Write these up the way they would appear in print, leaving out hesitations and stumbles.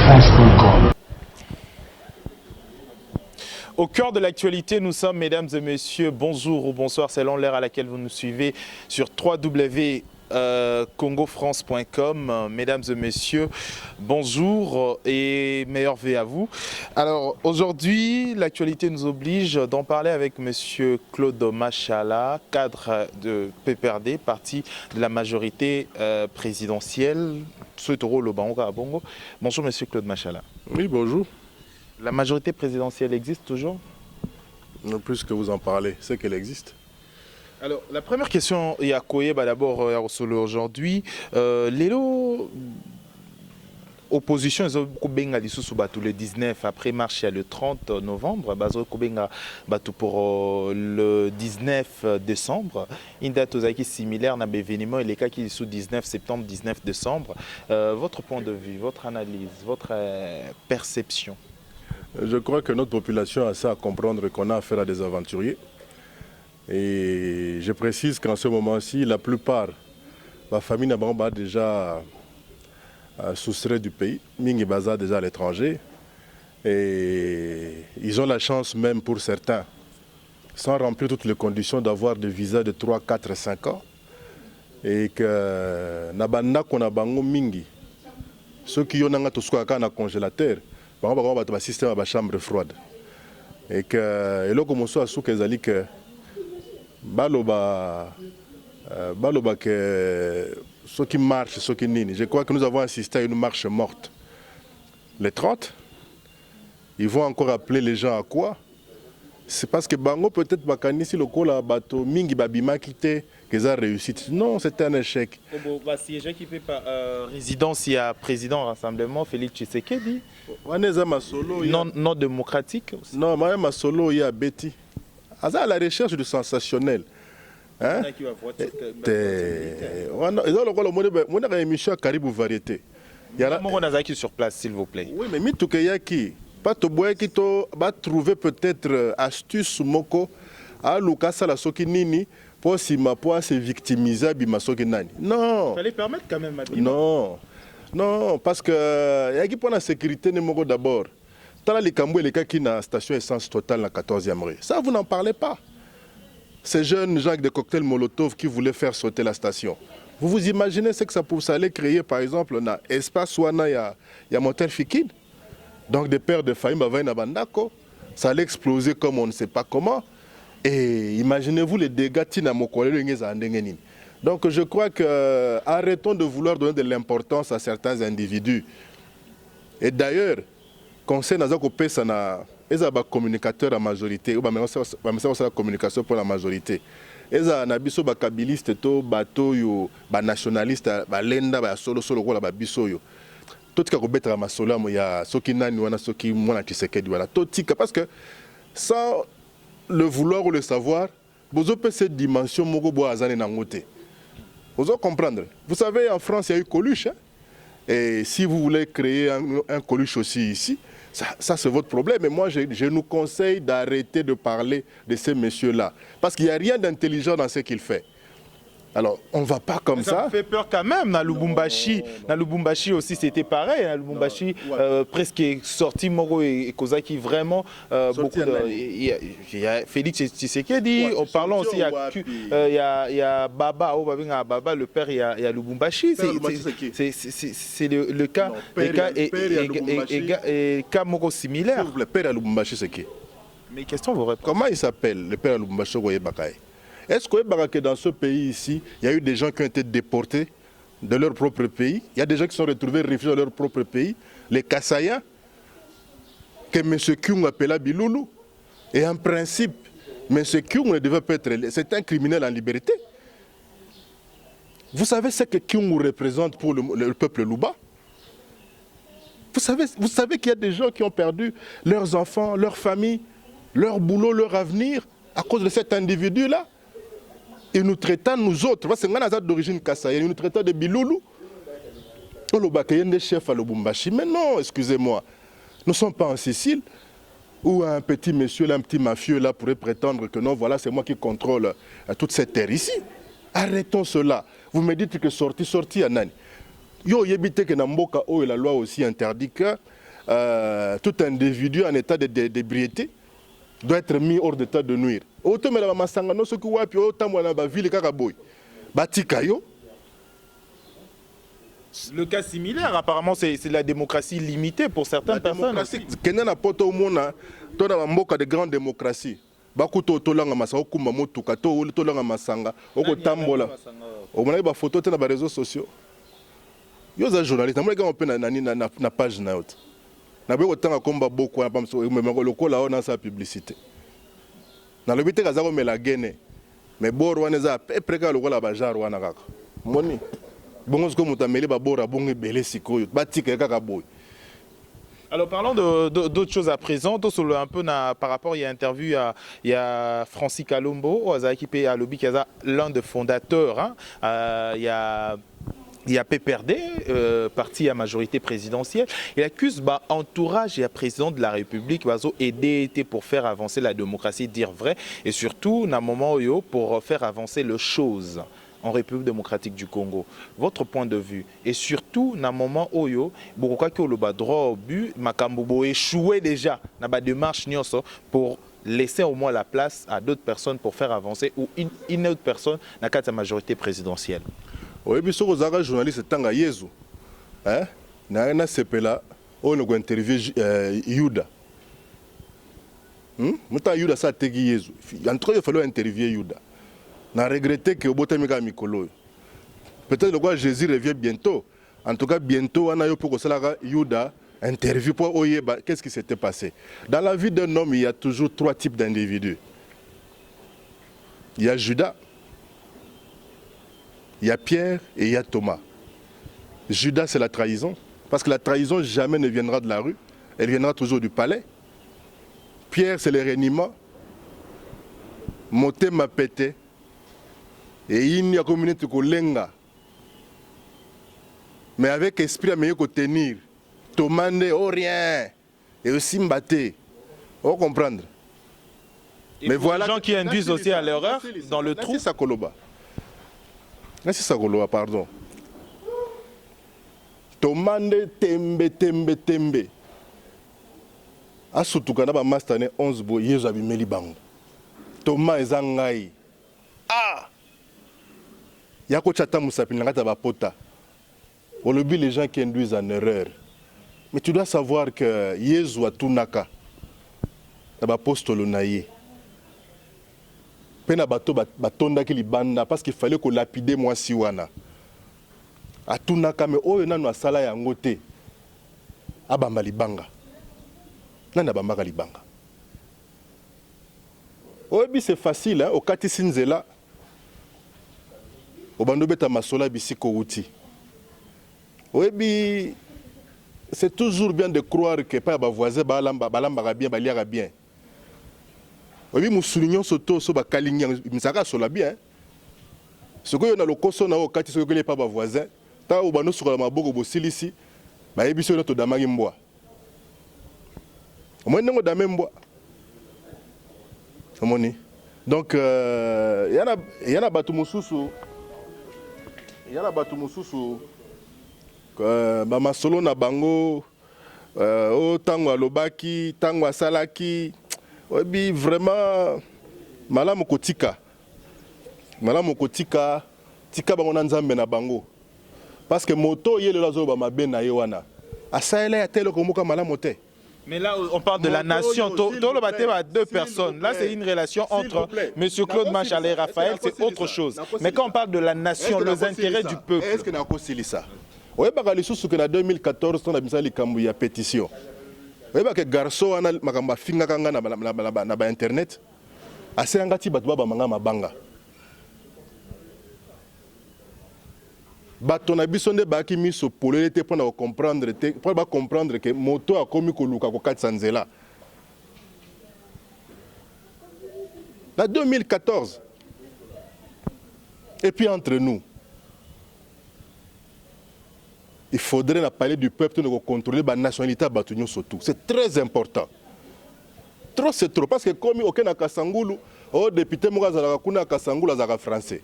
France.com. Au cœur de l'actualité, nous sommes, mesdames et messieurs, bonjour ou bonsoir, selon l'heure à laquelle vous nous suivez sur www.congofrance.com. Mesdames et messieurs, bonjour et meilleurs vœux à vous. Alors aujourd'hui, l'actualité nous oblige d'en parler avec monsieur Claude Machala, cadre de PPRD, parti de la majorité présidentielle. Bonjour monsieur Claude Machala. Oui, bonjour. La majorité présidentielle existe toujours? Non plus que vous en parlez, c'est qu'elle existe. Alors, la première question, il y a Koye, d'abord, aujourd'hui. L'élo, opposition, ils ont le 19, après marche le 30 novembre, pour le 19 décembre. Une date similaire à l'événement, et les cas qui sont 19 septembre, 19 décembre. Votre point de vue, votre analyse, votre perception? Je crois que notre population a ça à comprendre qu'on a affaire à des aventuriers. Et je précise qu'en ce moment-ci, la plupart de la famille n'a pas déjà soustrait du pays. Mingi Baza déjà à l'étranger. Et ils ont la chance même pour certains, sans remplir toutes les conditions, d'avoir des visas de 3, 4, 5 ans. Et que Nabanda qu'on a bango mingi. Ceux qui ont un congélateur, un système de chambre froide. Et que là, comme on soit sous que baloba que ceux qui marchent, ceux qui nini. Je crois que nous avons assisté à une marche morte. Les 30, ils vont encore appeler les gens à quoi? C'est parce que Bango peut-être bakani si le col a bateau mingi babima quitté qu'ils ont réussi. Non, c'était un échec. Si les gens qui paient par résidence, il y a président rassemblement Félix Tshisekedi. Non démocratique aussi. Non, moi ma solo il y a Betty. À la recherche du sensationnel. Hein? Ils ont une émission à Caribou Variété. Il y a qui sur place, s'il vous plaît. Oui, mais Mitoukéyaki, pas to boy qui va trouver peut-être astuce moko à Lucas la soki nini pour se victimiser bima soki nani. Non. Il fallait permettre quand même. Non. Non, parce que il y a qui pour la sécurité numéro d'abord. Dans les Cambou et les cas qui na station essence totale la 14e rue. Ça vous n'en parlez pas. Ces jeunes gens avec des cocktails Molotov qui voulaient faire sauter la station. Vous vous imaginez ce que ça allait créer par exemple dans espace où il y a moteur Fikid. Donc des pères de famille, ça allait exploser comme on ne sait pas comment. Et imaginez-vous les dégâts tina mokole. Donc je crois que arrêtons de vouloir donner de l'importance à certains individus. Et d'ailleurs, conseil n'a pas ça ils ont communicateur à majorité, ou la communication pour la majorité. Ils ont des kabilistes, bateau, nationaliste, lenda, solo la biso yo. Tout ce qui est à Masola, il y a ceux qui n'ont ceux qui m'ont Tshisekedi voilà. Parce que sans le vouloir ou le savoir, vous avez cette dimension mogo boazane nangote. Vous allez comprendre. Vous savez, en France, il y a eu Coluche. Hein? Et si vous voulez créer un Coluche aussi ici, ça c'est votre problème. Mais moi, je nous conseille d'arrêter de parler de ces messieurs-là. Parce qu'il n'y a rien d'intelligent dans ce qu'il fait. Alors, on ne va pas comme ça. Ça fait peur quand même. Dans Lubumbashi, aussi, c'était pareil. Dans Lubumbashi, presque sorti Moro et Kozaki, vraiment beaucoup de... Il y a Félix Tshisekedi. En parlant aussi, il y a Baba, Baba, le père, il y a Lubumbashi. C'est le cas. Et cas Moro similaire. Le père à Lubumbashi, c'est qui? Mais question vous répond. Comment il s'appelle, le père à Lubumbashi, Bakaye? Est-ce que dans ce pays ici, il y a eu des gens qui ont été déportés de leur propre pays? Il y a des gens qui sont retrouvés réfugiés dans leur propre pays, les Kassayas, que M. Kyung appela Biloulou. Et en principe, M. Kyung ne devait pas être... C'est un criminel en liberté. Vous savez ce que Kyung représente pour le peuple Louba? Vous savez qu'il y a des gens qui ont perdu leurs enfants, leur famille, leur boulot, leur avenir à cause de cet individu-là? Et nous traitons nous autres, parce que nous sommes d'origine Kassaya, nous traitons de Biloulou. On a des chefs à Lubumbashi. Mais non, excusez-moi, nous ne sommes pas en Sicile, où un petit monsieur, un petit mafieux là pourrait prétendre que non, voilà, c'est moi qui contrôle toute cette terre ici. Arrêtons cela. Vous me dites que sorti à Nani. Yo yebite que na mboka oh la loi aussi interdit que tout individu en état d'ébriété doit être mis hors d'état de nuire. Auto mais la masanga no soki wapi autant na ba ville kaka boy. Batika yo. Le cas similaire, apparemment, c'est la démocratie limitée pour certaines personnes. Kenya na poto mona to na mboka de grande démocratie. Bakuto tolanga masanga kumba motuka to tolanga masanga oko tambola. O mona ba photo te na ba réseaux sociaux. Yo za journaliste, moi quand on peut na page na haute. Na be otanga komba boko na pamso me lokola ona sa publicité. Na le bité kazako me la gene. Mais bor wana za preka lokola ba jar wana kaka. Moni. Bongo ko mutameli ba bora bongo belé sikoyo. Batika kaka boy. Alors parlons d'autres choses à présent. Un peu par rapport, il y a interview, il y a Francis Kalombo, qui est lobby, qui est l'un des fondateurs. Hein. Il y a PPRD, parti à majorité présidentielle. Il accuse entourage et président de la République aider pour faire avancer la démocratie, dire vrai, et surtout, dans un moment pour faire avancer les choses en République démocratique du Congo. Votre point de vue, et surtout, dans un moment où beaucoup de droit au but, Makambo échoué déjà dans la démarche pour laisser au moins la place à d'autres personnes pour faire avancer ou une autre personne dans la majorité présidentielle. Oui, puis si vous avez un journaliste, c'est un Yezu. Na sepela, on a interviewé Yuda. Maintenant Yuda ça tegi Yezu. En tout cas, il fallait interviewer Yuda. Na regretté que Botemika Mikolo. Peut-être que Jésus revient bientôt. En tout cas, bientôt, on a eu pour que Yuda interview pour Oyeba. Qu'est-ce qui s'était passé? Dans la vie d'un homme, il y a toujours trois types d'individus. Il y a Judas. Il y a Pierre et il y a Thomas. Judas, c'est la trahison. Parce que la trahison jamais ne viendra de la rue. Elle viendra toujours du palais. Pierre, c'est le reniement. Moté m'a pété. Et il n'y a communauté que lenga. Mais avec esprit à meilleur que tenir. Thomas n'est rien. Et aussi mbatté. On comprendre. Et mais voilà les gens qui induisent aussi à l'erreur dans le trou. C'est ça Koloba. Merci Sagolo, pardon. Tomande tembe. Asutukana ba mastane 11 bo yezo abimeli bango. Toma ezangai. Ah! Yako chata musapi ngata ba pota. Olobi les gens qui induisent en erreur. Mais tu dois savoir que Yezu atunaka. Ba apostolo naye. Pena bato batonda ki libanda parce qu'il fallait qu'on lapide moi siwana. Atunaka me oyo nanu asala yango te. Abamba libanga. Nana bambaka libanga. Oyebi c'est facile hein, au kati sinzela. Obando beta masola bisiko uti. Oyebi c'est toujours bien de croire que pas ba voisin balamba bien baliaka bien. Oui, nous soulignons ce taux sur Bakalingi, mais ça reste la bien. Ce que nous avons le na okati ce que les pas voisins, tant au bano sur la maboko bosilisi, ba ebiso notre damagi mboa. Au moins nous damemboa. Omoni. Donc il y en a batu mususu. Il y en a batu mususu. Ba masolo na bango o tango alobaki, tango asalaki. Oui, vraiment, malamu kotika. Malamu kotika, tika bango nzambe na bango. Parce que moto yele lazo ba mabe na yewana. Asaela ya telo komuka malamu te. Mais là, on parle de la nation. Tout le bâtiment à deux personnes. Là, c'est une relation entre M. Claude Machal et Raphaël, c'est autre chose. Mais quand on parle de la nation, les intérêts du peuple. Est-ce que nous avons ça? Oui, parce que en 2014, on a mis la pétition. Vous voyez que garçon ana makamba finga kanga na internet asengati batu baba manga mabanga bato na biso nde baki miso polele te pona comprendre te pour ba comprendre que moto a komi ko luka ko katsa nzela na 2014 et puis entre nous il faudrait parler du peuple de contrôler la nationalité à Batunyo surtout. C'est très important. Trop c'est trop. Parce que comme aucun n'a Kasangulu, au député Moukazala Kuna Kasangulu Azara français.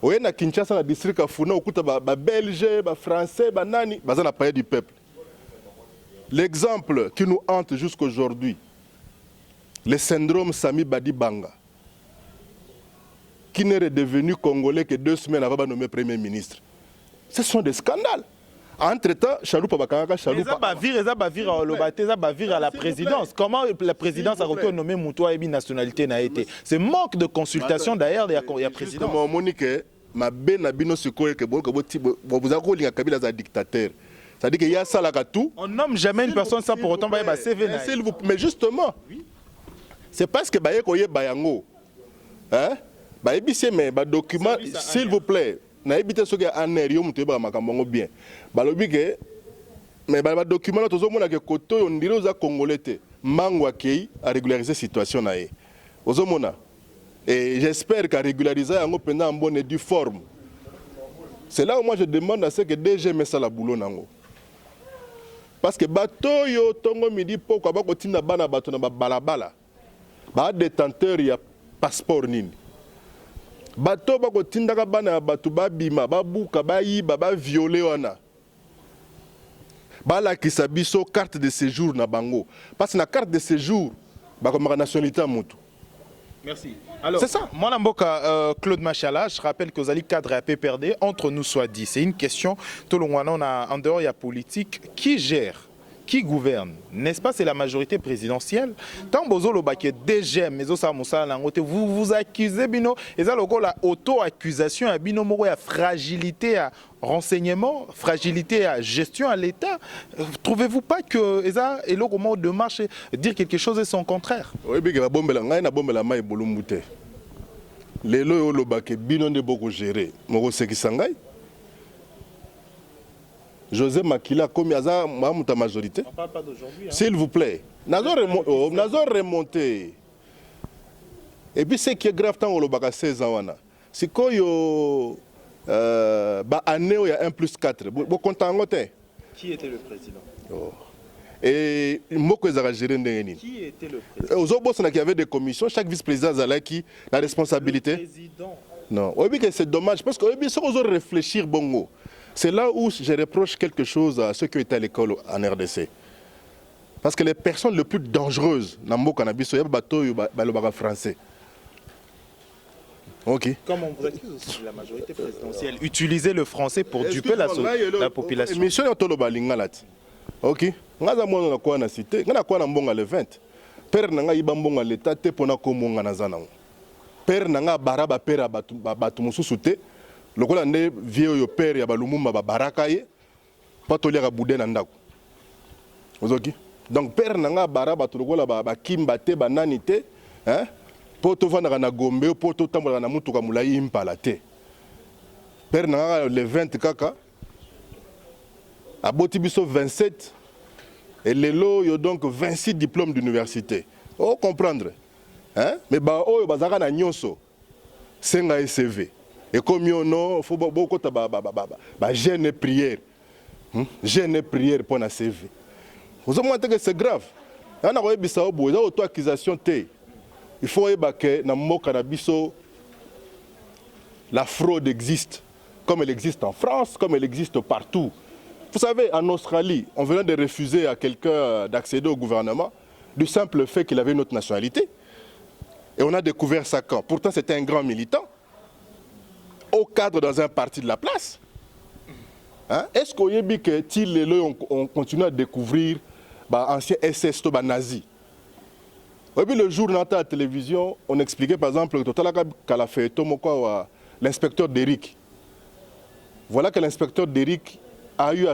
oye na Kinshasa na district Afuna okuta ba Belge, ba Français, ba nani, baza na palais du peuple. L'exemple qui nous hante jusqu'aujourd'hui, le syndrome Sami Badi Banga, qui n'est redevenu congolais que 2 semaines avant de nommer Premier ministre. Ce sont des scandales. Entre-temps, Chaloupa Bakanga, Chaloupa... à la présidence. Comment la présidence a renommé Moutoua et nationalité n'a été? C'est manque de consultation d'ailleurs, il y a président. Monique, ma belle Nabino Sukoye, que vous avez Kabila un dictateur. C'est-à-dire qu'il y a ça là tout. On nomme jamais une personne sans pour autant bailler CV. Mais justement, c'est parce que baye koye bayango. Hein? Baye bise mais ba document s'il vous plaît. Na ebité soki en air yo mutu ba makambo bien. Balobi ke mais ba document là tozo mona ke koto on dirait aux congolais te mango akei à régulariser situation na ye. Ozo mona. Et j'espère qu'à régulariser yango pendant en bonne et due forme. C'est là où moi je demande à ce que DG mette ça la boulot nango. Parce que bateau yo tongo midi pourquoi ba kotinda bana bato na balabala. Ba détenteur ya passeport nini. Bateau ba kotinda ka bana bato ba bima ba buka ba yiba ba violer wana. Ba la kisabiso carte de séjour na bango. Parce que na carte de séjour ba comme nationalité à mutu. Merci. Alors, c'est ça. Mon amboka Claude Machala, je rappelle que Zali cadre à PPRD, entre nous soit dit. C'est une question, tout le monde en dehors, il y a politique. Qui gère? Qui gouverne? N'est-ce pas, c'est la majorité présidentielle? Tant bozo le baquet DG, mais vous vous accusez, bino, et ça, la auto-accusation à bino moro, à fragilité à renseignement, fragilité à gestion à l'État. Trouvez-vous pas que ça est le moment de marcher, dire quelque chose et son contraire? Oui, mais la bombe la main est bolumute. Les lois le baquet bino de beaucoup géré. Moro seki sangay. José Makila, comme il y a ma majorité. On ne parle pas d'aujourd'hui. Hein. S'il vous plaît. Nazo remonté. Et puis ce qui est grave, tant on a 16 ans, c'est qu'il y a année où il y a 1+4. Vous comptez? Qui était le président? Et moi, que j'ai géré. Qui était le président? Aux autres, il y avait des commissions. Chaque vice-président a la responsabilité. Le président. Non. Oui, c'est dommage parce que si on doit réfléchir, bongo. C'est là où je reproche quelque chose à ceux qui étaient à l'école en RDC. Parce que les personnes les plus dangereuses, dans le cannabis, c'est les français. Ok. Comme on vous accuse aussi de la majorité présidentielle, utiliser le français pour duper la population. Mission est ok. Nous avons quoi na cité, nous avons mbonga le 20. Père nanga iba mbonga l'état te pona ko monga na zanango. Père nanga baraba père batu mususu te. Le coup de vieux yo père ya balumumba ba baraka ye pas tolia ka boudé na ndako. Ozoki. Donc père nanga baraba to lokola ba kimba te ba nani te, hein? Poto vanda na gombe, poto tambola na mutuka mulai impala te. Père nanga le 20 kaka. Aboti biso 27 et lelo yo donc 26 diplômes d'université. Oh comprendre. Hein? Mais ba oyo bazaka na nyonso. Senga CV. Et comme il faut beaucoup de jeûne et prière. Jeûne et prière pour la CV. Vous avez que c'est grave. Il y a une auto-accusation. Il faut que la fraude existe. Comme elle existe en France, comme elle existe partout. Vous savez, en Australie, on venait de refuser à quelqu'un d'accéder au gouvernement du simple fait qu'il avait une autre nationalité. Et on a découvert ça quand. Pourtant, c'était un grand militant. Au cadre dans un parti de la place. Hein? Est-ce qu'on y a dit que on continue à découvrir ancien SS nazi? Le jour dans la télévision, on expliquait par exemple l'inspecteur d'Éric. Voilà que l'inspecteur d'Éric avait eu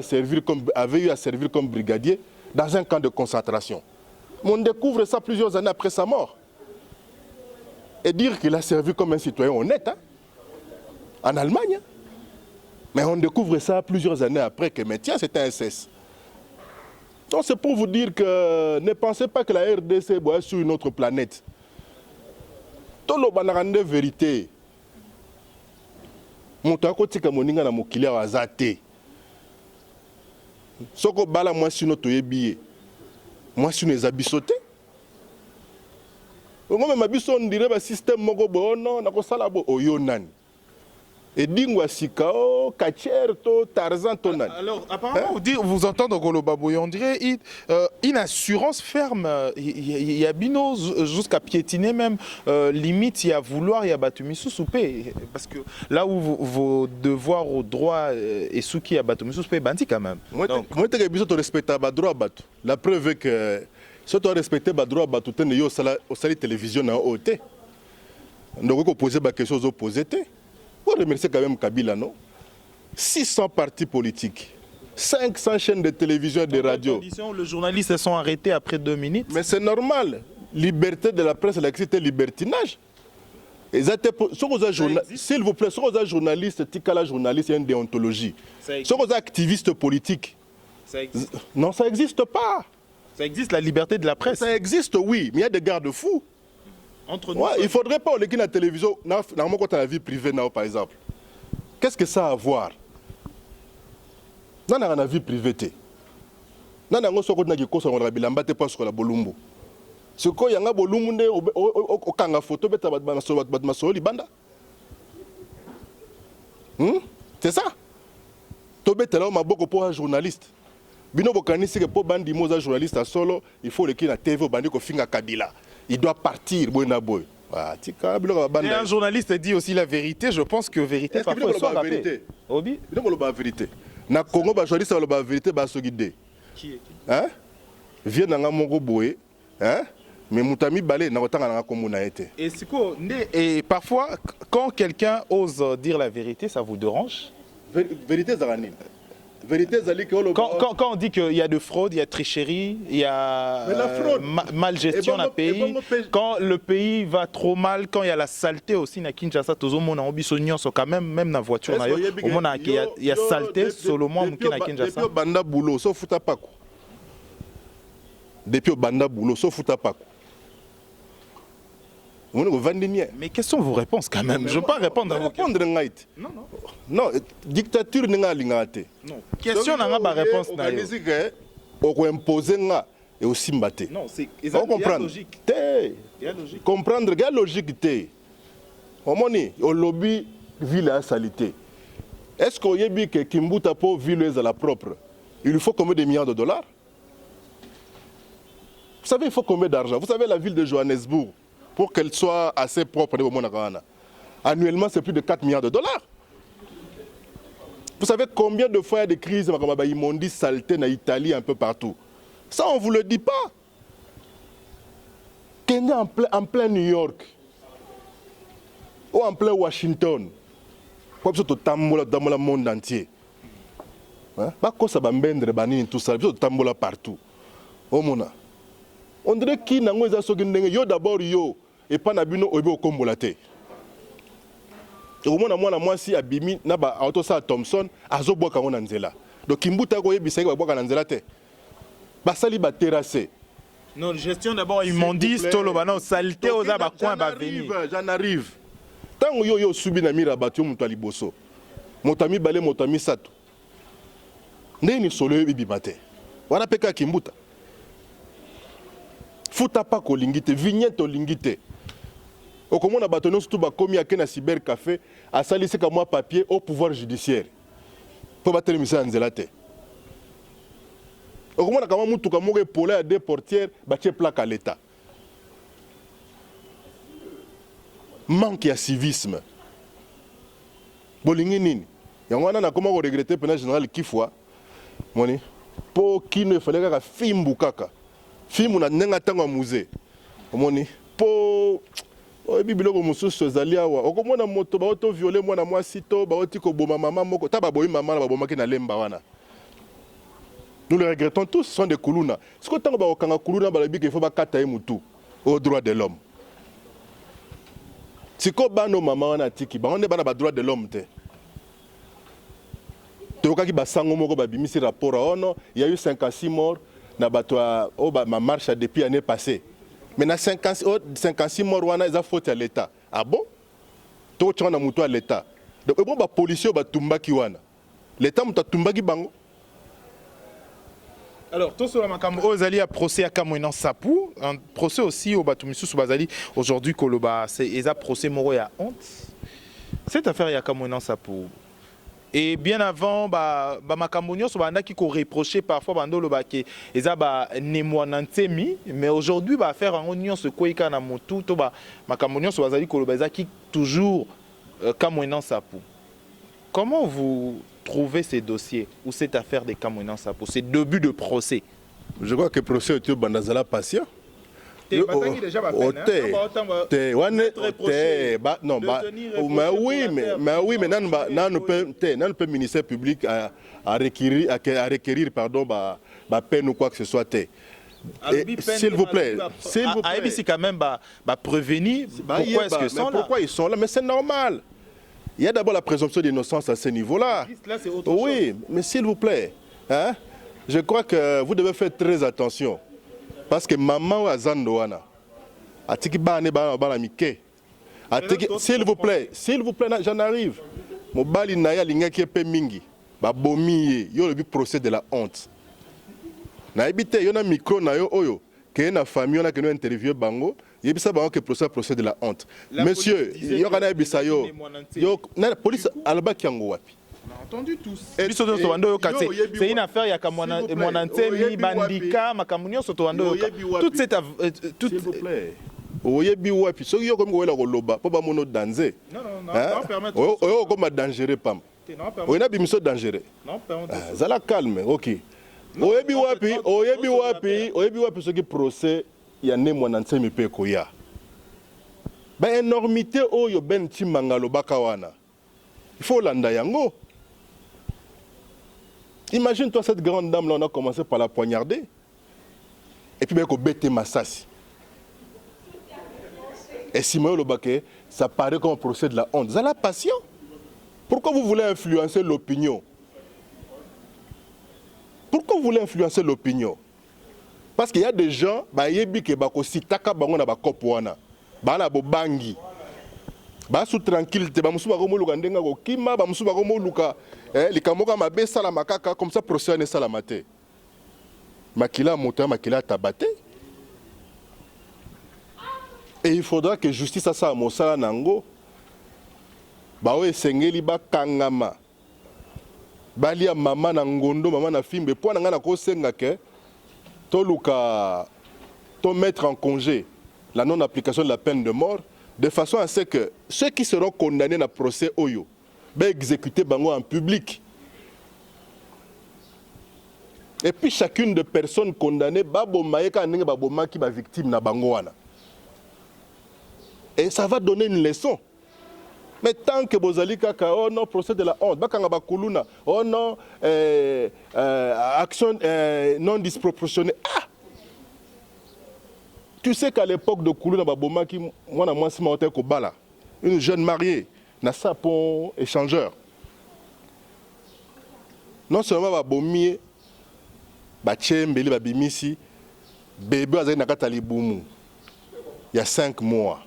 à servir comme brigadier dans un camp de concentration. Mais on découvre ça plusieurs années après sa mort. Et dire qu'il a servi comme un citoyen honnête, hein? En Allemagne. Mais on découvre ça plusieurs années après que, mais tiens, c'était un SS. Donc c'est pour vous dire que ne pensez pas que la RDC est sur une autre planète. Tout le monde a vérité. Mon côté comme moninga na mokili azate. Soko bala moi si notre yebié. Moi si nous abisoté. On même abiso on dirait ba système moko bo non na ko sala bo oyo nani. Et Dingwa Sikao, Kacherto, Tarzan, Tonan. Alors, apparemment, vous entendez Goloba Boye, on dirait une assurance ferme. Il y a Bino jusqu'à piétiner même. Limite, il y a vouloir, il y a Batumisu Soupé. Parce que là où vos devoirs aux droits et ceux qui a Batumisu Soupé, bandi quand même. Moi, je respecte les droits. La preuve est que si tu respectes les droits, tu as une télévision en OT. Donc, on pose des questions opposées. Vous remerciez quand même Kabila, non? 600 partis politiques, 500 chaînes de télévision et de radio. Les journalistes sont arrêtés après 2 minutes. Mais c'est normal. Liberté de la presse, c'est libertinage. S'il vous plaît, si vous êtes journaliste, tikala journaliste, il y a une déontologie. Si vous êtes activiste politique, ça existe. Non, ça n'existe pas. Ça existe la liberté de la presse. Ça existe, oui, mais il y a des garde-fous. Entre nous, ouais, il ne faudrait pas que la télévision, normalement quand tu as la vie privée, par exemple. Qu'est-ce que ça a à voir? Dans la vie privée, dans la vie privée, c'est ça. Journaliste. Il faut que la TV Kabila. Il doit partir. Et un journaliste dit aussi la vérité. Je pense que vérité parfois soit la vérité. Obi, la vérité. Na Congo, ba journaliste la vérité ba sogide. Qui est? Hein? Vient dans mon boye, hein? Mais Moutami Balé n'a autant à la été. Et parfois, quand quelqu'un ose dire la vérité, ça vous dérange? Vérité Zarani. Quand on dit qu'il y a de fraude, il y a tricherie, il y a mal gestion dans le pays, quand le pays va trop mal, quand il y a la saleté aussi, na Kinshasa, tout le monde a obisonné, quand même dans la voiture, il y a saleté, seulement na Kinshasa. Depuis Banda Boulot, sauf Futapako. Depuis Banda Boulot, sauf Futapako. Mais quelles sont vos réponses quand même? Je ne veux pas répondre à vos questions. Non, dictature n'est lingate. Non. Question n'a pas réponse. On impose et aussi mbaté. Non, c'est logique. Comprendre la logique. Au lobby ville à salité. Est-ce qu'on y a dit que Kimbuta pour ville à la propre? Il faut combien de milliards de dollars? Vous savez, il faut combien d'argent? Vous savez, la ville de Johannesburg, pour qu'elle soit assez propre, annuellement, c'est plus de 4 milliards de dollars. Vous savez combien de fois il y a des crises, immondices, saleté en Italie, un peu partout. Ça, on ne vous le dit pas. Kenya en plein New York, ou en plein Washington, comme ça, dans le monde entier. Tout ça, partout. On dirait qu'il n'a pas d'abord yo. Et pas nabino obo kombolate. Au moins moi si abimi na ba auto sa Thompson azobo ka ngona nzela. Donc Kimbuta ko yebisa ba boka na nzela te. Ba sali ba terrasser. Non, gestion d'abord immondice tolo bana saleté aux ba coin ba venir. J'en arrive. Tant yo subi na mira batio muto liboso. Motami balé motami sato. Ndeni solo bibi mate. Wana peka Kimbuta. Futa pas ko lingite, vignette lingite. Au comment on a bâtonné surtout commis à Kena Cybercafé à salisser comme moi papier au pouvoir judiciaire. Pour battre les missions en zélate. Au comment on a quand même tout comme moi épaulé à des portières, bâtir plaque à l'État. Manque de civisme. Bolingi nini. Et on a comment regretter le général Kifwa. Moni. Pour qui ne fallait qu'à film bukaka. Film on a n'enga tango musée. Moni. Pour biloko mosusu ezali awa okomona moto baoto violer mwana mwasi to baoti koboma mama moko ta baboyi mama na babomaki na lemba wana. Nous le regrettons tous, ce sont des kuluna. Ce que tant bakanga kuluna balabi qu'il faut bakata ye mutu au droit de l'homme. Siko bano mama wana tiki ba on est bana ba droit de l'homme te. Tokaki basango moko babimisi rapport ono, il y a eu 56 morts na bato ma marche depuis l'année passée. Maintenant, 56 morts, ils ont faute à l'État. Ah bon? Tout le monde a à l'État. Donc, les policiers ont tumbaki wana. L'État a tumbaki bango. Alors, tout cela, vous allez à procès à Kamoinan Sapou, un procès aussi au Batumisu Soubazali. Aujourd'hui, Koloba, c'est un procès moro à honte. Cette affaire, il y a comme un pour. Et bien avant, makambo nyonso bandaki ko reprocher parfois bandolo ba ke eza ba nemwanantemi, mais aujourd'hui ba faire en nyonso koika na motu to ba makambo nyonso bazali ko loba ezaki toujours kamwena sapo. Comment vous trouvez ces dossiers ou cette affaire des kamwena sapo, ces débuts de procès? Je crois que le procès est bandazala patient. Oui, mais non, le ministère public à requérir pardon, peine ou quoi que ce soit. S'il vous plaît, c'est quand même prévenir pourquoi est-ce qu'ils sont là. Pourquoi ils sont là, mais c'est normal. Il y a d'abord la présomption d'innocence à ce niveau-là. Oui, mais s'il vous plaît, hein, je crois que vous devez faire très attention. Parce que maman a Zandoana. S'il vous plaît, j'en arrive. Mobali naya lingaki pe mingi. Ba bomi yo le procès de la honte. Na ebité yo na micro na yo oyo que na famille on a que nous interviewer bango, yebisa bango que procès de la honte. Monsieur, yo kana ebisa yo. Yo na police alba kiango wapi? On a entendu tous. C'est une affaire, il y a Mwanantemi, Bandika, Makamunio, Sotoando. Toute cette. S'il vous plaît. Oyebi wapi soki yo comme wela koloba po ba mono danger. Non, permettre. Oyo comme dangereux pam. Oyena bimiso dangereux. Non, permettre. Zala calme, OK. Oyebi wapi soki procès ya ne Mwanantemi pe koya. Ba énormité oyo ben timangalo bakawana. Il faut landa yango. Imagine-toi cette grande dame là, on a commencé par la poignarder. Et puis, on a bêté Massassi. Et Simon Lobake, ça paraît comme un procès de la honte. Vous avez patient. Pourquoi vous voulez influencer l'opinion? Pourquoi vous voulez influencer l'opinion? Parce qu'il y a des gens, qui bangi. Basu tranquillité, bamusu bagomoluka ndenga kokima, bamusu bagomoluka likamoka mabesa la makaka comme ça procès ne salamate. Makila monta, makila tabate. Et il faudra que justice a ça mosala nango. Bawe esengeli bakangama. Balia mama na ngondo, mama na fimbe po na ngana ko senga ke toluka to mettre en congé la non-application de la peine de mort. De façon à ce que ceux qui seront condamnés dans le procès Oyo ben exécuter bango en public. Et puis chacune des personnes condamnées babo maeka ndenge babo maki ba victime na bango wana. Et ça va donner une leçon. Mais tant que bozali kaka oh non procès de la honte bakanga bakuluna oh non action non disproportionnée. Ah! Tu sais qu'à l'époque de Koulouna Baboma, une jeune mariée, n'a ça pour échangeur. Non seulement Babomi, Bachembeli, Babimisi, bébé Azay Nakatali Boumou. Il y a 5 mois.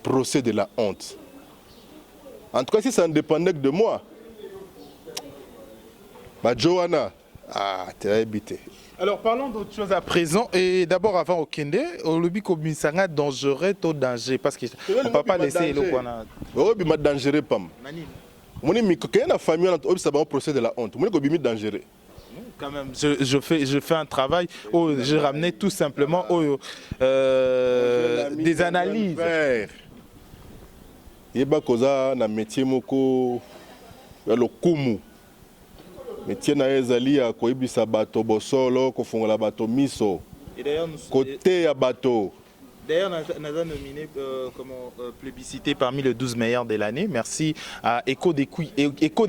Procès de la honte. En tout cas, si ça ne dépendait que de moi, Johanna, t'es habité. Alors parlons d'autre chose à présent et d'abord avant au Kende, au lobby komisanga dangereux au danger parce que on ne peut pas laisser le quoi. Oui, mais dangereux pam. Moni miko quand la famille on ça va procès de la honte. Moni ko bimi dangereux. Quand même je fais un travail où j'ai ramené tout simplement des analyses. Yeba koza na métier moko le kumu. Métier na ezali ya koibisa bato bosolo kofungola bato miso. Et d'ailleurs côté ya bato. D'ailleurs nous avons nominé comme plébiscité parmi les 12 meilleurs de l'année. Merci à Echo de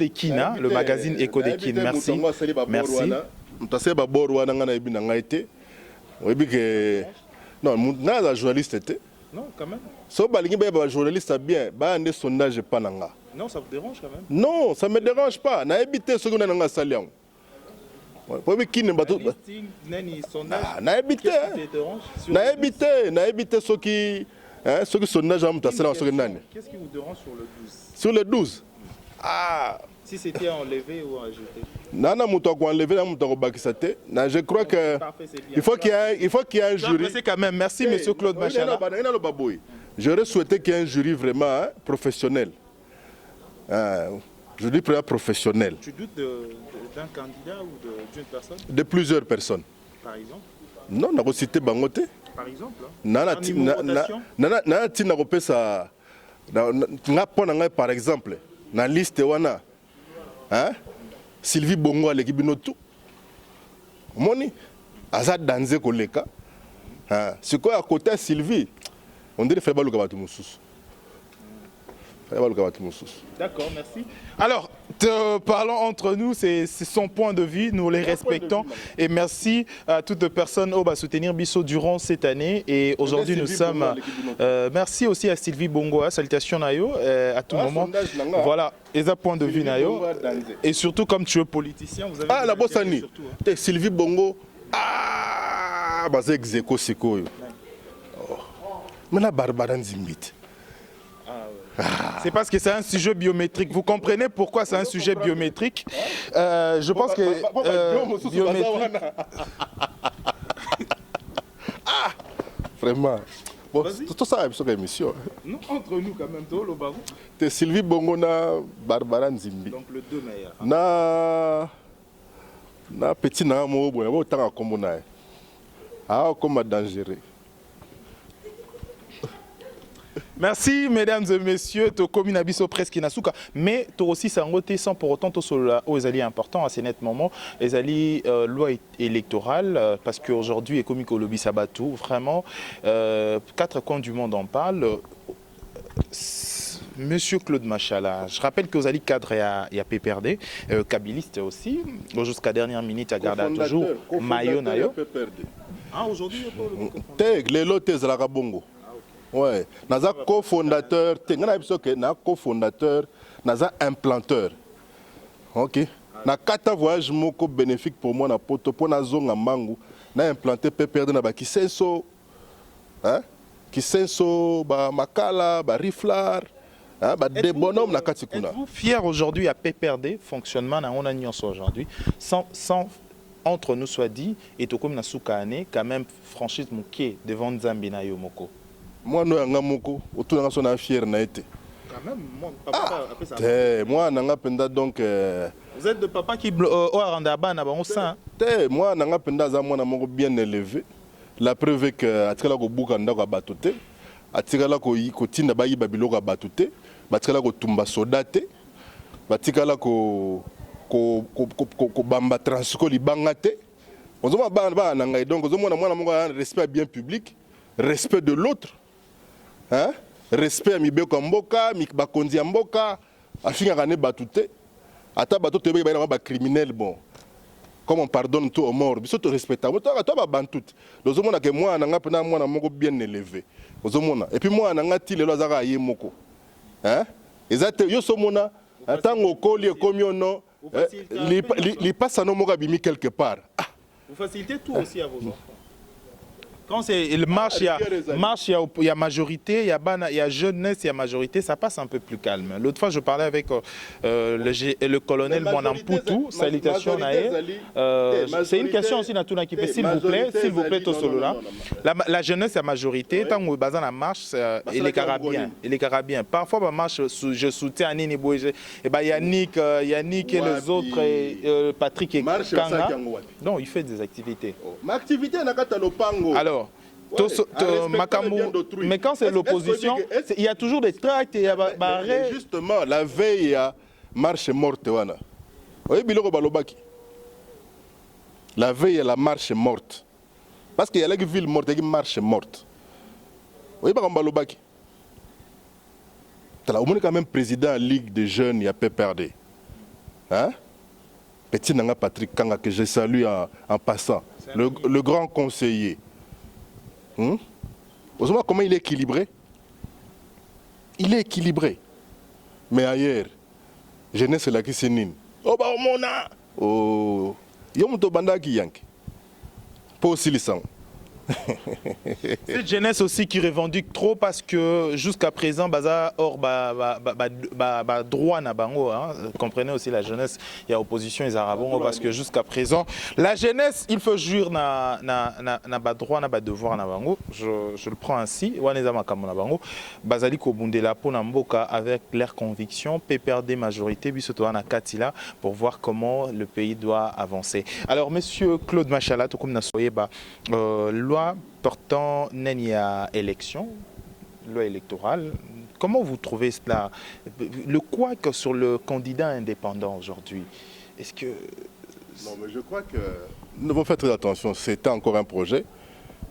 Kina, le magazine Echo de Kina. Merci. Merci. Mutase ba borwa na ebi na ngaite. Oyebi ke non na la journaliste était. Non quand même. So balingi ba journaliste bien, ba ande sondage pa nanga. Non, ça vous dérange quand même? Non, ça ne me dérange pas. Na habité ce que nous avons salion. Oui, qui ne bat tout. Na habité. Na habité ce qui sondage à Mutassela sur le nani. Qu'est-ce qui vous dérange sur le 12? Sur le 12. Ah, si c'était enlevé ou ajouté. Nana Moutok enlevé, Nana Moutok Bakisate. Je crois que il faut qu'il y ait un jury. C'est quand même. Merci, monsieur Claude Machala. J'aurais souhaité qu'il y ait un jury vraiment professionnel. Jury professionnel. Tu doutes d'un candidat ou d'une personne? De plusieurs personnes. Par exemple? Non, on a cité Bangote. Par exemple? Par exemple, dans la liste, Sylvie Bongo aleki binotu. Moni, Azad Danze Koleka. C'est quoi à côté de Sylvie? On dirait qu'il faut le cabaret Moussous. D'accord, merci. Alors, parlons entre nous, c'est son point de vue, nous les respectons. Et merci à toutes les personnes qui vont soutenir Bisso durant cette année. Et aujourd'hui, nous sommes... merci aussi à Sylvie Bongo, salutations Nayo, à tout moment. Voilà, et un point de vue Nayo. Et surtout, comme tu es politicien, vous avez... Ah, la bosse Annie. Sylvie Bongo. Ah, c'est exéco, c'est quoi? Mais la Barbara Nzimbit. C'est parce que c'est un sujet biométrique. Vous comprenez pourquoi c'est un sujet biométrique? Je pense que... biométrique... Ah, vraiment. Bon, tout ça, c'est une émission. Non, entre nous quand même, toi, le barou. C'est Sylvie Bongo na Barbara Nzimbi. Donc le deux meilleurs. Na petit na mo bon, autant comme na. Ah, comme dangereux. Merci mesdames et messieurs, to commune abisso presque nasuka, mais to aussi sangote sans pour autant to solo aux alliés importants à ce net moment, les alliés loi électorale parce qu'aujourd'hui économique au lobby sabatou vraiment 4 coins du monde en parlent. Monsieur Claude Machala, je rappelle que vous allez cadre il y a PPRD, kabiliste aussi, jusqu'à dernière minute à garder toujours Mayo Nayo. Ah aujourd'hui les lotes la Bongo. Ouais, naza cofondateur, cofondateur, naza implanteur. OK. Na kata voyage moko bénéfique pour moi na poto pour na zonga mangu, na implanté PPRD na ba kisenso. Hein? Kisenso ba makala, ba riflar, hein, ba des bonhommes na katikuna. Êtes-vous fier aujourd'hui à PPRD fonctionnement na on a aujourd'hui sans entre nous soit dit et to comme na soukane quand même franchise moké devant Nzambe na yo moko. Moi, nous sommes fiers. Quand même, moi, papa, après ça. Moi, donc. Vous êtes de papa qui au Arandaba, on sent. Moi, je suis bien élevé. La preuve est que Atikala ko bukanda ko batute, Atikala ko tinda bayi babilo ko batute, Batikala ko tumba sodate, Batikala ko bamba transco li bangate. On se voit nanga donc on se respect bien public, respect de l'autre. Hein? Respect à Mibeko Mboka, Mikbakondi Mboka, Afinga Rane Batute, Ata Batute ba criminel bon. Comme on pardonne tout aux morts, mais surtout respectable. Toi ba bantout. Nous avons que moi nanga pena moi na moko bien élevé. Nous avons et puis moi nanga ti le lozaka yemoko. Hein? Exact yo somona atango koli comme ono li passe no moka bimi quelque part. Vous facilitez tout aussi à vos enfants. Quand c'est le marche, il y a majorité, il y a jeunesse, il y a majorité, ça passe un peu plus calme. L'autre fois, je parlais avec le colonel Bonamputu, salutations Naé. C'est une question aussi, s'il vous plaît, Tosolola. La jeunesse, il y a majorité, tant que dans la marche, et les Carabiens. Parfois, la marche, je soutiens Anine Boué, Yannick et les autres, Patrick et Kanga. Non, il fait des activités. Ma activité, alors, mais quand c'est l'opposition, il y a toujours des tracts et justement, la veille, il y a marche morte. La veille, il y a la marche morte. Parce qu'il y a la ville morte, il y a une marche morte. Vous voyez, il y a quand même président de la Ligue des jeunes, il y a PPRD. Hein? Petit Nanga Patrick Kanga, que je salue en passant. Le grand conseiller. Vous voyez comment il est équilibré? Il est équilibré. Mais ailleurs, jeunesse la Kisenine. Oh, bah, mona! Oh, yomuto banda ki yank. Pas aussi lisan. Cette jeunesse aussi qui revendique trop parce que jusqu'à présent, baza or droit na bango, hein. Comprenez aussi la jeunesse, il y a opposition les arabons parce que jusqu'à présent, la jeunesse, il faut jouir na droit na devoir na bango. Je le prends ainsi. Waneza makamona bango, bazali ko bundela pona mboka avec leurs convictions, PPRD majorité bisoto na katila pour voir comment le pays doit avancer. Alors monsieur Claude Machala, tout comme na soyeba loi portant à élection, loi électorale, comment vous trouvez cela? Le couac sur le candidat indépendant aujourd'hui, est-ce que... Non, mais je crois que nous devons faire très attention. C'était encore un projet.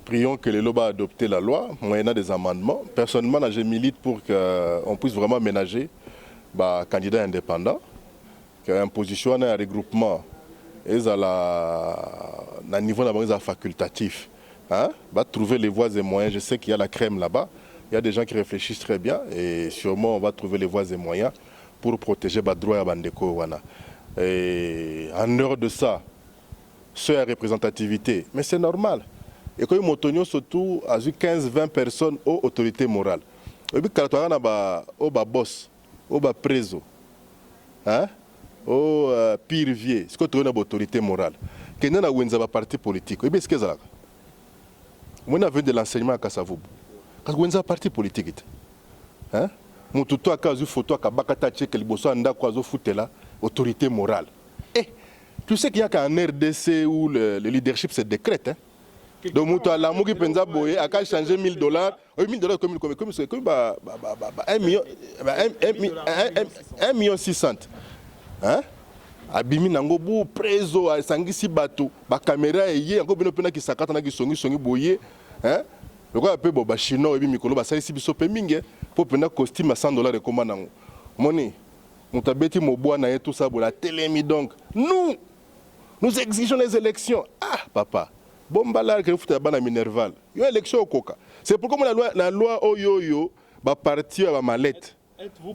Prions que les lobas adoptent la loi, moyennant des amendements. Personnellement, je milite pour qu'on puisse vraiment ménager le candidat indépendant, qu'un position, un regroupement, et à niveau facultatif. Hein? Va trouver les voies et moyens. Je sais qu'il y a la crème là-bas. Il y a des gens qui réfléchissent très bien et sûrement on va trouver les voies et moyens pour protéger les droits de Bandeko. Et en dehors de ça, c'est la représentativité. Mais c'est normal. Et quand il y a surtout 15-20 personnes aux autorités morales. Et puis quand on a un boss, un préso, au pire vieux, c'est quand on a une autorité morale. Quand on a un parti politique, et bien c'est ce on a vu de l'enseignement à Kassavoub. Parce qu'on a un parti politique. Hein? Mon tuto a une photo à Bakata Tchèque, le bosso anda quoi là, autorité morale. Et tu sais qu'il y a qu'en RDC où le leadership se décrète. Hein? Donc mon tuto l'amour qui pensa boyer a changé $1000. $1000 comme 1 million 600. Hein? Abimi nango bu prezo a sangisi bato ba caméra eye encore bino pena ki sakata na ki songi boye hein le quoi peu boba chino ebi mikolo ba salisi biso pe mingi po pena costume à $100 ekoma nango moni mutabeti mobwa na ye tout ça bola telemi donc nous exigeons les élections. Ah papa bombala que futa bana minerval yo élection au coca c'est pourquoi la loi oyoyo ba partir ba mallette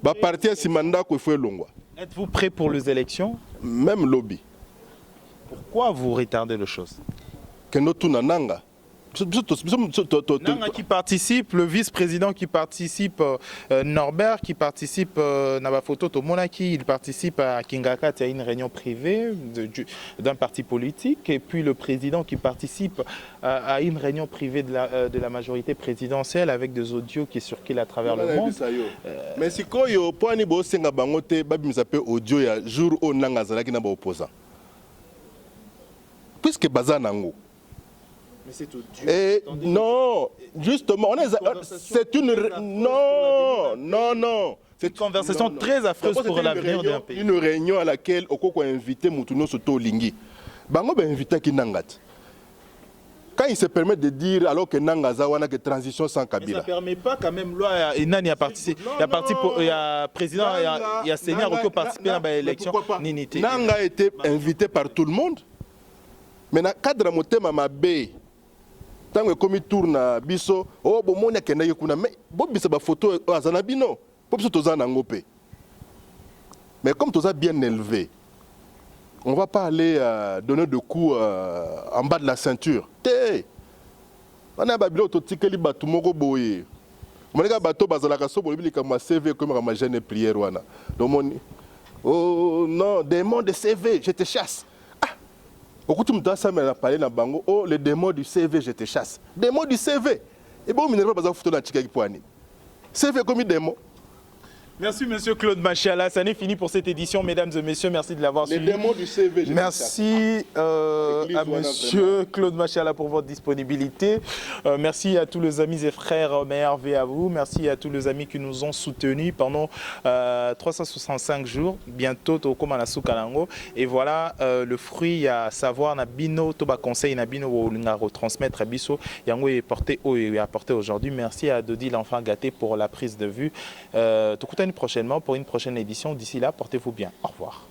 ba partir simanda ko faut longwa. Êtes-vous prêt pour les élections? Même lobby. Pourquoi vous retardez les choses? Que nous tournons Nanga. Nanga qui participe, le vice-président qui participe, Norbert qui participe, Nabafoto Tomonaki, il participe à Kingaka, il y a une réunion privée d'un parti politique, et puis le président qui participe à une réunion privée de la majorité présidentielle avec des audios qui circulent à travers le monde. Mais si quand vous avez audio, il y a jour où Nanga Zalaki n'a pas opposant. Puisque Bazanango. Et non, justement, c'est une... Non. C'est une conversation très affreuse pour l'avenir d'un pays. Une réunion à laquelle on a invité Moutuno Soto Lingui. Bango a invité Kinangat. Quand il se permet de dire alors que Nangaza wana que transition sans Kabila. Ça ne permet pas quand même loi et Nani a participé. Il y a président, il y a Seigneur qui a participé à l'élection. Nanga a été invité par tout le monde. Mais dans le cadre de mon mabé, tant que comme il tourne biso, oh bon mon yakena yekuna mais bon bisa ba photo azanabino, pop so tozana ngopé. Mais comme toza bien élevé, on va pas aller donner de coups en bas de la ceinture. Té. On a babilo to tikeli batu moko boye. Moneka bato bazalaka so bolibili comme CV comme ma jeune prière wana. Donc mon oh non, démon de CV, je te chasse. Oh, le démon du CV, je te chasse. Démon du CV. Et bon, minéral, pas photo dans Tchika Poani. CV comme démon. Merci, monsieur Claude Machala. Ça n'est fini pour cette édition, mesdames et messieurs. Merci de l'avoir suivi. Les démons du CV. Merci à monsieur Claude Machala pour votre disponibilité. Merci à tous les amis et frères MRV à vous. Merci à tous les amis qui nous ont soutenus pendant 365 jours. Bientôt, au Komanasu Kalango. Et voilà le fruit à savoir, na bino, toba conseil, na bino, ou n'a retransmettre à biso. Yango est porté aujourd'hui. Merci à Dodi l'enfant gâté pour la prise de vue. Prochainement pour une prochaine édition. D'ici là, portez-vous bien. Au revoir.